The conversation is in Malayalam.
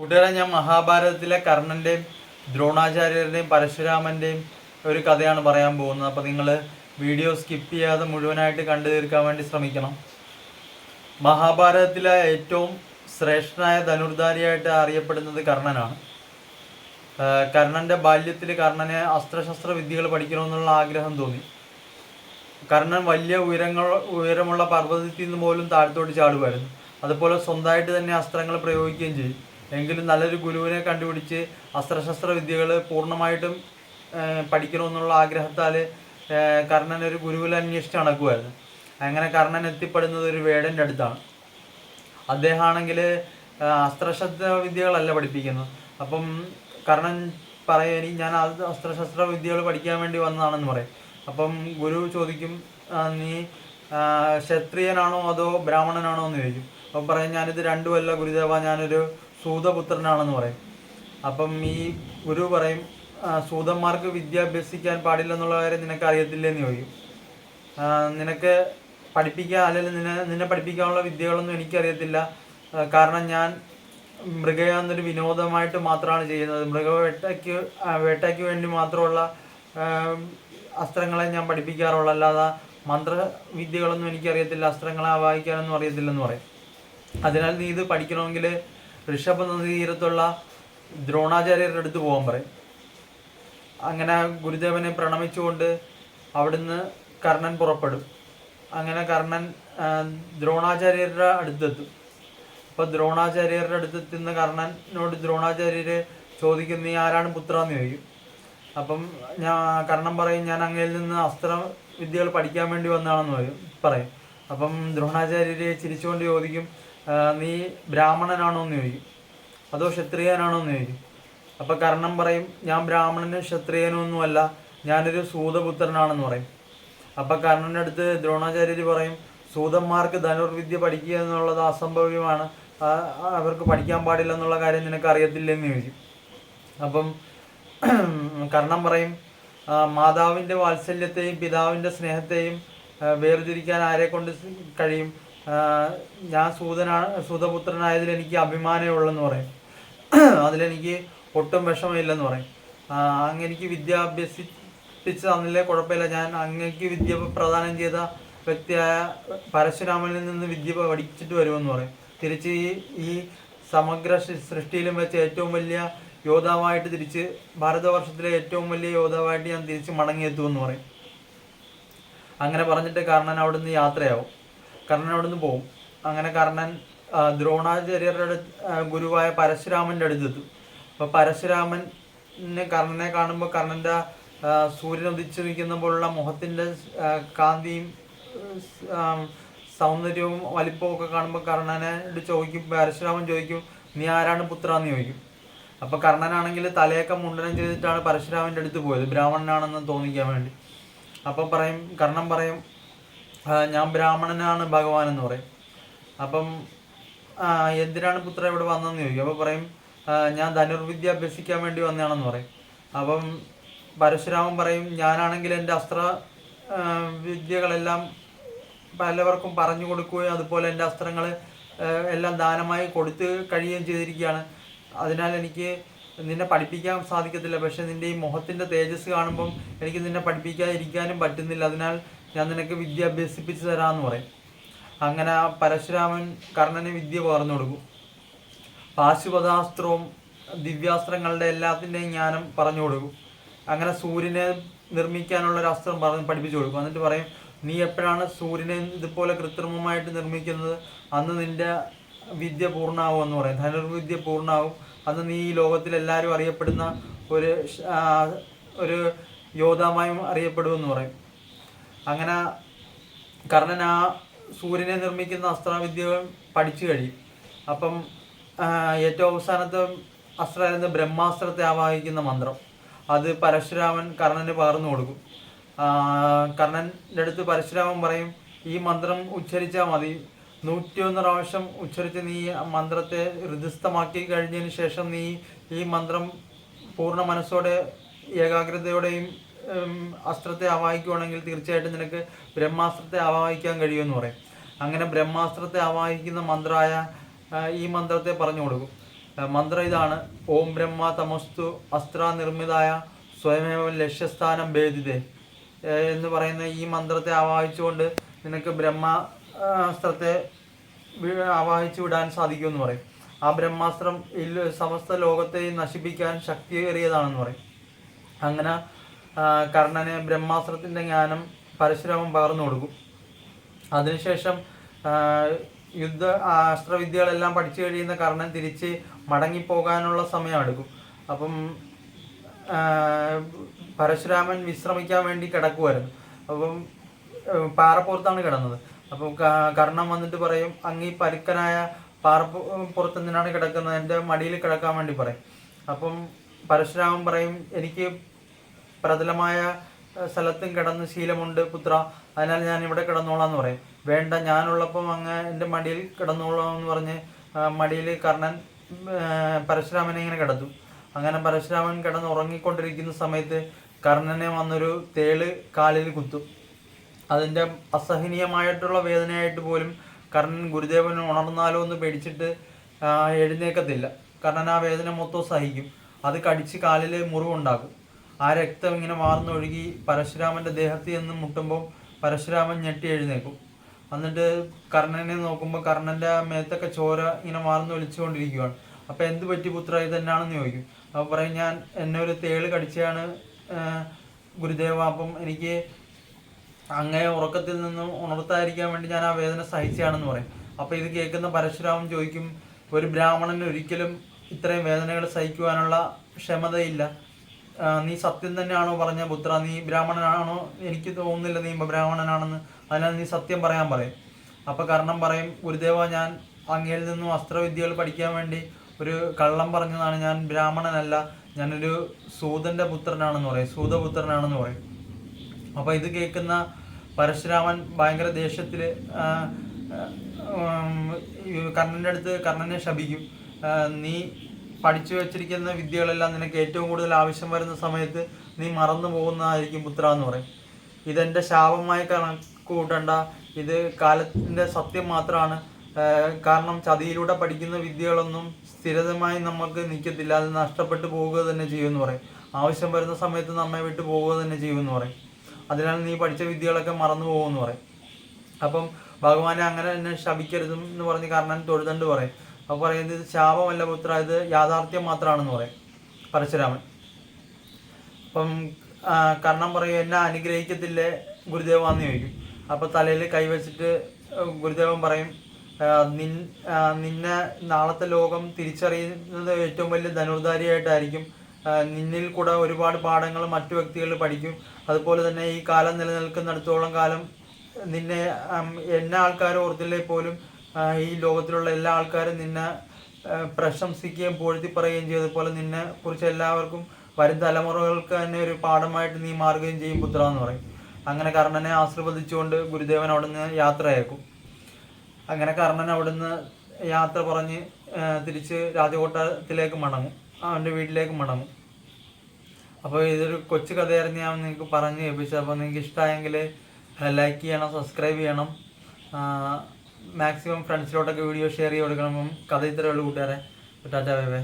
കൂട്ടുകാരെ, ഞാൻ മഹാഭാരതത്തിലെ കർണൻ്റെയും ദ്രോണാചാര്യരുടെയും പരശുരാമൻ്റെയും ഒരു കഥയാണ് പറയാൻ പോകുന്നത്. അപ്പോൾ നിങ്ങൾ വീഡിയോ സ്കിപ്പ് ചെയ്യാതെ മുഴുവനായിട്ട് കണ്ടു തീർക്കാൻ വേണ്ടി ശ്രമിക്കണം. മഹാഭാരതത്തിലെ ഏറ്റവും ശ്രേഷ്ഠനായ ധനുർധാരിയായിട്ട് അറിയപ്പെടുന്നത് കർണനാണ്. കർണൻ്റെ ബാല്യത്തിൽ കർണന് അസ്ത്രശസ്ത്ര വിദ്യകൾ പഠിക്കണമെന്നുള്ള ആഗ്രഹം തോന്നി. കർണൻ വലിയ ഉയരമുള്ള പർവ്വതത്തിൽ നിന്ന് പോലും താഴത്തോട്ട് ചാടുമായിരുന്നു. അതുപോലെ സ്വന്തമായിട്ട് തന്നെ അസ്ത്രങ്ങൾ പ്രയോഗിക്കുകയും ചെയ്യും. എങ്കിലും നല്ലൊരു ഗുരുവിനെ കണ്ടുപിടിച്ച് അസ്ത്രശസ്ത്ര വിദ്യകൾ പൂർണ്ണമായിട്ടും പഠിക്കണമെന്നുള്ള ആഗ്രഹത്താൽ കർണൻ ഒരു ഗുരുവിനെ അന്വേഷിച്ച് നടക്കുമായിരുന്നു. അങ്ങനെ കർണൻ എത്തിപ്പെടുന്നത് ഒരു വേടൻ്റെ അടുത്താണ്. അദ്ദേഹമാണെങ്കിൽ അസ്ത്രശസ്ത്ര വിദ്യകളല്ല പഠിപ്പിക്കുന്നത്. അപ്പം കർണൻ പറയും, ഞാൻ അസ്ത്രശസ്ത്ര വിദ്യകൾ പഠിക്കാൻ വേണ്ടി വന്നതാണെന്ന് പറയും. അപ്പം ഗുരു ചോദിക്കും, നീ ക്ഷത്രിയനാണോ അതോ ബ്രാഹ്മണനാണോ എന്ന് ചോദിക്കും. അപ്പം പറയും, ഞാനിത് രണ്ടുമല്ല ഗുരുദേവ, ഞാനൊരു സൂതപുത്രനാണെന്ന് പറയും. അപ്പം ഈ ഗുരു പറയും, സൂതന്മാർക്ക് വിദ്യ അഭ്യസിക്കാൻ പാടില്ലെന്നുള്ള കാര്യം നിനക്ക് അറിയത്തില്ലെന്ന് ചോദിക്കും. നിനക്ക് പഠിപ്പിക്കാൻ അല്ലെങ്കിൽ നിന്നെ പഠിപ്പിക്കാനുള്ള വിദ്യകളൊന്നും എനിക്കറിയത്തില്ല. കാരണം ഞാൻ മൃഗയ എന്നൊരു വിനോദമായിട്ട് മാത്രമാണ് ചെയ്യുന്നത്. വേട്ടയ്ക്ക് വേണ്ടി മാത്രമുള്ള അസ്ത്രങ്ങളെ ഞാൻ പഠിപ്പിക്കാറുള്ളൂ, അല്ലാതെ മന്ത്രവിദ്യകളൊന്നും എനിക്കറിയത്തില്ല, അസ്ത്രങ്ങളെ വായിക്കാനൊന്നും അറിയത്തില്ലെന്ന് പറയും. അതിനാൽ നീ ഇത് പഠിക്കണമെങ്കിൽ ഋഷഭ നദീ തീരത്തുള്ള ദ്രോണാചാര്യരുടെ അടുത്ത് പോകാൻ പറയും. അങ്ങനെ ഗുരുദേവനെ പ്രണമിച്ചുകൊണ്ട് അവിടുന്ന് കർണൻ പുറപ്പെടും. അങ്ങനെ കർണൻ ദ്രോണാചാര്യരുടെ അടുത്തെത്തും. അപ്പോൾ ദ്രോണാചാര്യരുടെ അടുത്തെത്തുന്ന കർണനോട് ദ്രോണാചാര്യർ ചോദിക്കും, നീ ആരാണ് പുത്ര എന്ന് ചോദിക്കും. അപ്പം കർണൻ പറയും, ഞാൻ അങ്ങയിൽ നിന്ന് അസ്ത്ര വിദ്യകൾ പഠിക്കാൻ വേണ്ടി വന്നതാണെന്ന് പറയും. അപ്പം ദ്രോണാചാര്യർ ചിരിച്ചുകൊണ്ട് ചോദിക്കും, നീ ബ്രാഹ്മണനാണോ എന്ന് ചോദിക്കും, അതോ ക്ഷത്രിയനാണോ എന്ന് ചോദിക്കും. അപ്പം കർണൻ പറയും, ഞാൻ ബ്രാഹ്മണനും ക്ഷത്രിയനും ഒന്നുമല്ല, ഞാനൊരു സൂതപുത്രനാണെന്ന് പറയും. അപ്പം കർണൻ്റെ അടുത്ത് ദ്രോണാചാര്യർ പറയും, സൂതന്മാർക്ക് ധനുർവിദ്യ പഠിക്കുക എന്നുള്ളത് അസംഭവ്യമാണ്, അവർക്ക് പഠിക്കാൻ പാടില്ല എന്നുള്ള കാര്യം നിനക്ക് അറിയത്തില്ലെന്ന് ചോദിക്കും. അപ്പം കർണൻ പറയും, മാതാവിൻ്റെ വാത്സല്യത്തെയും പിതാവിൻ്റെ സ്നേഹത്തെയും വേർതിരിക്കാൻ ആരെ കൊണ്ട് കഴിയും, ഞാൻ സൂതപുത്രനായതിൽ എനിക്ക് അഭിമാനമേ ഉള്ളെന്ന് പറയും. അതിലെനിക്ക് ഒട്ടും വിഷമമില്ലെന്ന് പറയും. അങ്ങെനിക്ക് വിദ്യ അഭ്യസിപ്പിച്ച് തന്നില്ലേ കുഴപ്പമില്ല, ഞാൻ അങ്ങേക്ക് വിദ്യ പ്രദാനം ചെയ്ത വ്യക്തിയായ പരശുരാമനിൽ നിന്ന് വിദ്യ പഠിച്ചിട്ട് വരുമെന്ന് പറയും. തിരിച്ച് ഈ സമഗ്ര സൃഷ്ടിയിലും വെച്ച് ഏറ്റവും വലിയ യോദ്ധാവായിട്ട് തിരിച്ച് ഭാരതവർഷത്തിലെ ഏറ്റവും വലിയ യോദ്ധാവായിട്ട് ഞാൻ തിരിച്ച് മടങ്ങിയെത്തുമെന്ന് പറയും. അങ്ങനെ പറഞ്ഞിട്ട് കർണൻ അവിടുന്ന് യാത്രയാവും. കർണൻ അവിടുന്ന് പോവും. അങ്ങനെ കർണൻ ദ്രോണാചാര്യരുടെ ഗുരുവായ പരശുരാമൻ്റെ അടുത്തെത്തും. അപ്പോൾ പരശുരാമന് കർണനെ കാണുമ്പോൾ കർണൻ്റെ സൂര്യൻ ഉദിച്ചു നിൽക്കുന്ന പോലുള്ള മുഖത്തിൻ്റെ കാന്തിയും സൗന്ദര്യവും വലിപ്പവും ഒക്കെ കാണുമ്പോൾ കർണനോട് ചോദിക്കും, പരശുരാമൻ ചോദിക്കും, നീ ആരാണ് പുത്ര എന്ന് ചോദിക്കും. അപ്പോൾ കർണനാണെങ്കിൽ തലയൊക്കെ മുണ്ടനം ചെയ്തിട്ടാണ് പരശുരാമൻ്റെ അടുത്ത് പോയത്, ബ്രാഹ്മണനാണെന്ന് തോന്നിക്കാൻ വേണ്ടി. അപ്പം കർണൻ പറയും, ഞാൻ ബ്രാഹ്മണനാണ് ഭഗവാൻ എന്ന് പറയും. അപ്പം എന്തിനാണ് പുത്ര ഇവിടെ വന്നതെന്ന് ചോദിക്കും. അപ്പോൾ പറയും, ഞാൻ ധനുർവിദ്യ അഭ്യസിക്കാൻ വേണ്ടി വന്നതാണെന്ന് പറയും. അപ്പം പരശുരാമൻ പറയും, ഞാനാണെങ്കിൽ എൻ്റെ അസ്ത്ര വിദ്യകളെല്ലാം പലവർക്കും പറഞ്ഞു കൊടുക്കുകയും അതുപോലെ എൻ്റെ അസ്ത്രങ്ങൾ എല്ലാം ദാനമായി കൊടുത്ത് കഴിയുകയും ചെയ്തിരിക്കുകയാണ്. അതിനാൽ എനിക്ക് നിന്നെ പഠിപ്പിക്കാൻ സാധിക്കത്തില്ല. പക്ഷെ നിൻ്റെ ഈ മുഖത്തിൻ്റെ തേജസ് കാണുമ്പം എനിക്ക് നിന്നെ പഠിപ്പിക്കാതിരിക്കാനും പറ്റുന്നില്ല. അതിനാൽ ഞാൻ നിനക്ക് വിദ്യ അഭ്യസിപ്പിച്ച് തരാമെന്ന് പറയും. അങ്ങനെ പരശുരാമൻ കർണന് വിദ്യ പകർന്നു കൊടുക്കും. പാശുപതാസ്ത്രവും ദിവ്യാസ്ത്രങ്ങളുടെ എല്ലാത്തിൻ്റെയും ജ്ഞാനം പറഞ്ഞു കൊടുക്കും. അങ്ങനെ സൂര്യനെ നിർമ്മിക്കാനുള്ളൊരു അസ്ത്രം പഠിപ്പിച്ചു കൊടുക്കും. എന്നിട്ട് പറയും, നീ എപ്പോഴാണ് സൂര്യനെ ഇതുപോലെ കൃത്രിമമായിട്ട് നിർമ്മിക്കുന്നത്, അന്ന് നിൻ്റെ വിദ്യ പൂർണ്ണമാവുമെന്ന് പറയും. ധനുർവിദ്യ പൂർണ്ണമാവും. അന്ന് നീ ഈ ലോകത്തിൽ എല്ലാവരും അറിയപ്പെടുന്ന ഒരു യോദ്ധാമായും അറിയപ്പെടുമെന്ന് പറയും. അങ്ങനെ കർണൻ ആ സൂര്യനെ നിർമ്മിക്കുന്ന അസ്ത്രവിദ്യകൾ പഠിച്ചു കഴിയും. അപ്പം ഏറ്റവും അവസാനത്തെ അസ്ത്രമായിരുന്ന ബ്രഹ്മാസ്ത്രത്തെ ആവാഹിക്കുന്ന മന്ത്രം, അത് പരശുരാമൻ കർണന് പകർന്നു കൊടുക്കും. കർണൻ്റെ അടുത്ത് പരശുരാമൻ പറയും, ഈ മന്ത്രം ഉച്ചരിച്ചാൽ മതി, 101 പ്രാവശ്യം ഉച്ചരിച്ച് നീ മന്ത്രത്തെ ഹൃദയസ്ഥമാക്കി കഴിഞ്ഞതിന് ശേഷം നീ ഈ മന്ത്രം പൂർണ്ണ മനസ്സോടെ ഏകാഗ്രതയോടെയും അസ്ത്രത്തെ ആവാഹിക്കുകയാണെങ്കിൽ തീർച്ചയായിട്ടും നിനക്ക് ബ്രഹ്മാസ്ത്രത്തെ ആവാഹിക്കാൻ കഴിയുമെന്ന് പറയും. അങ്ങനെ ബ്രഹ്മാസ്ത്രത്തെ ആവാഹിക്കുന്ന മന്ത്രമായ ഈ മന്ത്രത്തെ പറഞ്ഞു കൊടുക്കും. മന്ത്രം ഇതാണ്: ഓം ബ്രഹ്മ തമസ്തു അസ്ത്ര നിർമ്മിതായ സ്വയമേവ ലക്ഷ്യസ്ഥാനം ഭേദിതേ എന്ന് പറയുന്ന ഈ മന്ത്രത്തെ ആവാഹിച്ചുകൊണ്ട് നിനക്ക് ബ്രഹ്മാസ്ത്രത്തെ ആവാഹിച്ചു വിടാൻ സാധിക്കുമെന്ന് പറയും. ആ ബ്രഹ്മാസ്ത്രം സമസ്ത ലോകത്തെയും നശിപ്പിക്കാൻ ശക്തിയേറിയതാണെന്ന് പറയും. അങ്ങനെ കർണന് ബ്രഹ്മാസ്ത്രത്തിൻ്റെ ജ്ഞാനം പരശുരാമൻ പകർന്നു കൊടുക്കും. അതിനുശേഷം അസ്ത്രവിദ്യകളെല്ലാം പഠിച്ചു കഴിയുന്ന കർണൻ തിരിച്ച് മടങ്ങിപ്പോകാനുള്ള സമയമെടുക്കും. അപ്പം പരശുരാമൻ വിശ്രമിക്കാൻ വേണ്ടി കിടക്കുമായിരുന്നു. അപ്പം പാറപ്പുറത്താണ് കിടന്നത്. അപ്പം കർണൻ വന്നിട്ട് പറയും, അങ്ങ് ഈ പരുക്കനായ പാറപ്പുറത്ത് എന്തിനാണ് കിടക്കുന്നത്, എൻ്റെ മടിയിൽ കിടക്കാൻ വേണ്ടി പറയും. അപ്പം പരശുരാമൻ പറയും, എനിക്ക് പ്രതലമായ സ്ഥലത്തും കിടന്ന് ശീലമുണ്ട് പുത്ര, അതിനാൽ ഞാൻ ഇവിടെ കിടന്നോളാം എന്ന് പറയും. വേണ്ട, ഞാനുള്ളപ്പം അങ്ങ് എൻ്റെ മടിയിൽ കിടന്നോളാം എന്ന് പറഞ്ഞ് മടിയിൽ കർണൻ പരശുരാമനെ ഇങ്ങനെ കിടത്തും. അങ്ങനെ പരശുരാമൻ കിടന്ന് ഉറങ്ങിക്കൊണ്ടിരിക്കുന്ന സമയത്ത് കർണനെ വന്നൊരു തേള് കാലിൽ കുത്തും. അതിൻ്റെ അസഹനീയമായിട്ടുള്ള വേദനയായിട്ട് പോലും കർണൻ ഗുരുദേവൻ ഉണർന്നാലോ എന്ന് പേടിച്ചിട്ട് എഴുന്നേക്കത്തില്ല. കർണൻ ആ വേദന മൊത്തം സഹിക്കും. അത് കടിച്ച് കാലിൽ മുറിവുണ്ടാക്കും. ആ രക്തം ഇങ്ങനെ വാർന്നൊഴുകി പരശുരാമൻ്റെ ദേഹത്ത് ചെന്ന് മുട്ടുമ്പോൾ പരശുരാമൻ ഞെട്ടി എഴുന്നേക്കും. എന്നിട്ട് കർണനെ നോക്കുമ്പോൾ കർണൻ്റെ മേത്തൊക്കെ ചോര ഇങ്ങനെ വാർന്ന് ഒലിച്ചുകൊണ്ടിരിക്കുകയാണ്. അപ്പോൾ എന്ത് പറ്റി പുത്ര, ഇതെന്നാണെന്ന് ചോദിക്കും. അപ്പോൾ പറയും, എന്നെ ഒരു തേള് കടിച്ചാണ് ഗുരുദേവ, അപ്പം എനിക്ക് അങ്ങേ ഉറക്കത്തിൽ നിന്നും ഉണർത്താതിരിക്കാൻ വേണ്ടി ഞാൻ ആ വേദന സഹിച്ചാണെന്ന് പറയും. അപ്പോൾ ഇത് കേൾക്കുന്ന പരശുരാമൻ ചോദിക്കും, ഒരു ബ്രാഹ്മണന് ഒരിക്കലും ഇത്രയും വേദനകൾ സഹിക്കുവാനുള്ള ക്ഷമതയില്ല. നീ സത്യം തന്നെയാണോ പറഞ്ഞ പുത്ര, നീ ബ്രാഹ്മണനാണോ? എനിക്ക് തോന്നുന്നില്ല നീ ബ്രാഹ്മണനാണെന്ന്, അതിനാൽ നീ സത്യം പറയാൻ പറയും. അപ്പോൾ കർണൻ പറയും, ഗുരുദേവ, ഞാൻ അങ്ങയിൽ നിന്നും അസ്ത്രവിദ്യകൾ പഠിക്കാൻ വേണ്ടി ഒരു കള്ളം പറഞ്ഞതാണ്, ഞാൻ ബ്രാഹ്മണനല്ല, ഞാനൊരു സൂതൻ്റെ പുത്രനാണെന്ന് പറയും, സൂതപുത്രനാണെന്ന് പറയും. അപ്പോൾ ഇത് കേൾക്കുന്ന പരശുരാമൻ ഭയങ്കര ദേഷ്യത്തിൽ കർണൻ്റെ അടുത്ത് കർണനെ ശപിക്കും. നീ പഠിച്ചു വെച്ചിരിക്കുന്ന വിദ്യകളെല്ലാം നിനക്ക് ഏറ്റവും കൂടുതൽ ആവശ്യം വരുന്ന സമയത്ത് നീ മറന്നു പോകുന്നതായിരിക്കും പുത്ര എന്ന് പറയും. ഇതെൻ്റെ ശാപമായി കണക്ക് കൂട്ടണ്ട, ഇത് കാലത്തിൻ്റെ സത്യം മാത്രമാണ്. കാരണം ചതിയിലൂടെ പഠിക്കുന്ന വിദ്യകളൊന്നും സ്ഥിരതമായി നമുക്ക് നിൽക്കത്തില്ല, അത് നഷ്ടപ്പെട്ടു പോവുക തന്നെ ചെയ്യുമെന്ന് പറയും. ആവശ്യം വരുന്ന സമയത്ത് നമ്മെ വിട്ടു പോവുക തന്നെ ചെയ്യുമെന്ന് പറയും. അതിനാൽ നീ പഠിച്ച വിദ്യകളൊക്കെ മറന്നു പോകുമെന്ന് പറയും. അപ്പം ഭഗവാനെ അങ്ങനെ തന്നെ ശപിക്കരുതും എന്ന് പറഞ്ഞ് കർണൻ തൊഴുതണ്ട് പറയും. അപ്പോൾ പറയുന്നത്, ഇത് ശാപമല്ല പുത്ര, ഇത് യാഥാർത്ഥ്യം മാത്രമാണെന്ന് പറയും പരശുരാമൻ. അപ്പം കർണൻ പറയും, എന്നെ അനുഗ്രഹിക്കത്തില്ലേ ഗുരുദേവാന്ന് ചോദിക്കും. അപ്പോൾ തലയിൽ കൈവച്ചിട്ട് ഗുരുദേവൻ പറയും, നിന്നെ നാളത്തെ ലോകം തിരിച്ചറിയുന്നത് ഏറ്റവും വലിയ ധനുർധാരിയായിട്ടായിരിക്കും. നിന്നിൽ കൂടെ ഒരുപാട് പാഠങ്ങൾ മറ്റു വ്യക്തികൾ പഠിക്കും. അതുപോലെ തന്നെ ഈ കാലം നിലനിൽക്കുന്നിടത്തോളം കാലം നിന്നെ എന്നെ ആൾക്കാർ ഓർത്തില്ലേ പോലും ഈ ലോകത്തിലുള്ള എല്ലാ ആൾക്കാരും നിന്നെ പ്രശംസിക്കുകയും പൊഴുത്തി പറയുകയും ചെയ്തതുപോലെ നിന്നെ കുറിച്ച് എല്ലാവർക്കും വരും തലമുറകൾക്ക് തന്നെ ഒരു പാഠമായിട്ട് നീ മാറുകയും ചെയ്യും പുത്ര എന്ന് പറയും. അങ്ങനെ കർണനെ ആശീർവദിച്ചുകൊണ്ട് ഗുരുദേവൻ അവിടുന്ന് യാത്രയാക്കും. അങ്ങനെ കർണൻ അവിടുന്ന് യാത്ര പറഞ്ഞ് തിരിച്ച് രാജകൊട്ടാരത്തിലേക്ക് മടങ്ങും, അവൻ്റെ വീട്ടിലേക്ക് മടങ്ങും. അപ്പോൾ ഇതൊരു കൊച്ചു കഥയായിരുന്നു ഞാൻ നിങ്ങൾക്ക് പറഞ്ഞ് കേൾപ്പിച്ചത്. അപ്പോൾ നിങ്ങൾക്ക് ഇഷ്ടമായെങ്കിൽ ലൈക്ക് ചെയ്യണം, സബ്സ്ക്രൈബ് ചെയ്യണം, മാക്സിമം ഫ്രണ്ട്സിലോട്ടൊക്കെ വീഡിയോ ഷെയർ ചെയ്ത് കൊടുക്കണം. കഥ ഇത്രയേ ഉള്ളൂ കൂട്ടുകാരെ. Tata, bye bye.